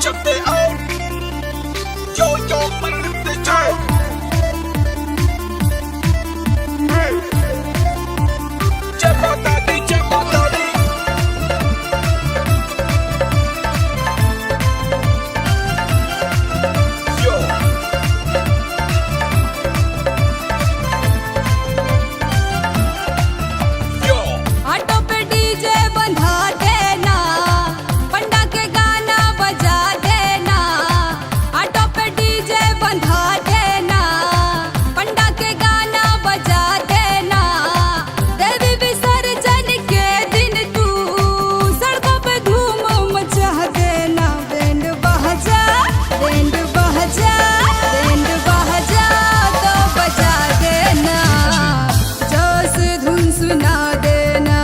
check it out. Yo, the time. Hey. Check out daddy, check out daddy. Yo. Yo. Auto पे DJ बंधा देना, पंडा के गाना बजा देना। ऑटो पे डीजे बंधा देना, पंडा के गाना बजा देना। देवी विसर्जन के दिन तू सड़कों पे धूम मचा देना। बैंड बजा, बैंड बजा, बैंड बजा तो बजा देना। जोश धुन सुना देना।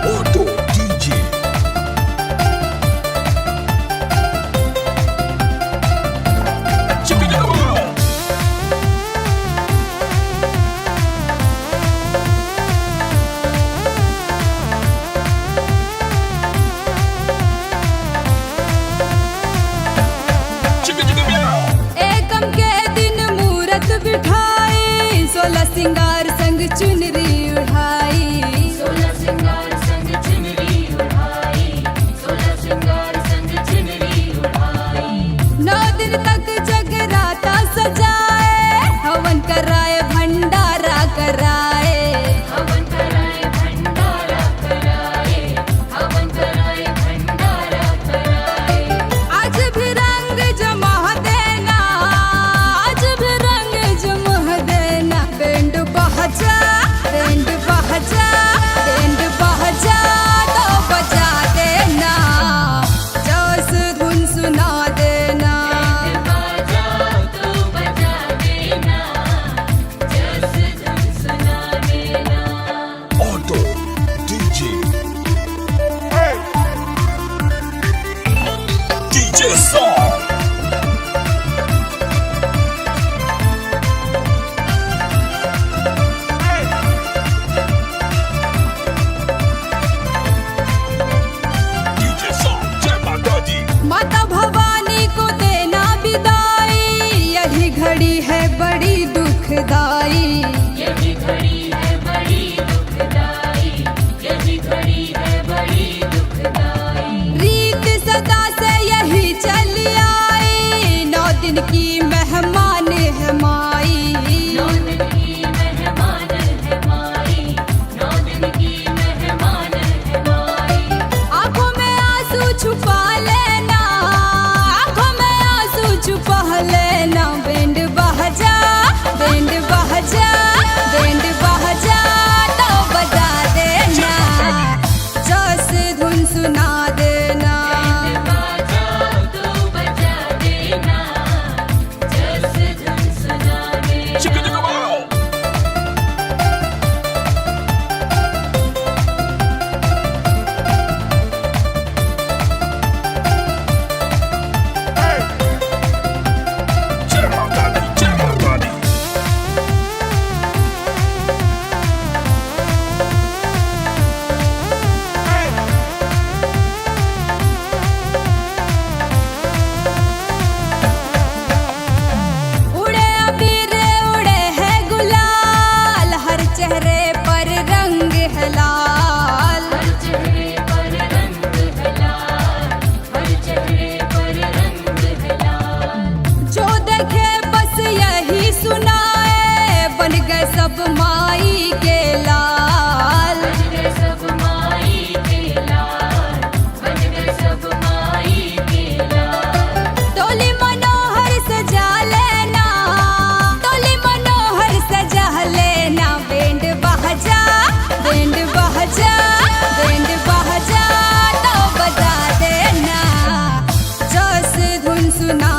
Auto DJ. Check it out. Check it out. एकम के दिन मूरत बिठाई, 16 सिंगार संग चुनरी उठाई। 16 सिंगार संग चुनरी उठाई, 16 सिंगार संग चुनरी उठाई। 9 दिन तक जगराता सजाए, हवन कराए भंडारा कराए। हवन कराए भंडारा कराए, हवन कराए भंडारा कराए। आज भी रंग जमा देना, आज भी रंग जमा देना। बैंड बजा, बैंड बजा, बैंड बजा तो बजा देना। जोश धुन सुना देना। बजाओ तो बजा देना, जस धुन सुना देना। Auto DJ. Hey. DJ Song. Hey. DJ Song, check my daddy. माता भवानी को देना विदाई, यही घड़ी है बड़ी दुखदाई। यही घड़ी है बड़ी दुखदाई, यही घड़ी है बड़ी दुखदाई। रीत सदा से यही चली आई, 9 दिन की मेहमान है माई। 9 दिन की मेहमान है माई, 9 दिन की मेहमान है माई। आंखों में आंसू छुपा लेना, आंखों में आंसू छुपा लेना। बैंड बजा, बैंड बजा, बैंड बजा तो बजा देना। जोश धुन सुना देना। बजाओ तो बजा देना, जस धुन सुना देना। Check it out. Hey. Check my daddy, check my daddy. Hey. उड़े अबीर उड़े है गुलाल, हर चेहरे पर रंग है लाल। हर चेहरे पर रंग है लाल, हर चेहरे पर रंग है लाल। जो देखे बस यही सुनाए, बन गए सब माई के लाल। बन गए सब माई के लाल, बन गए सब माई के लाल। टोली मनोहर सजा लेना, टोली मनोहर सजा लेना। बैंड बजा, बैंड बजा, बैंड बजा तो बजा देना। जोश धुन सुना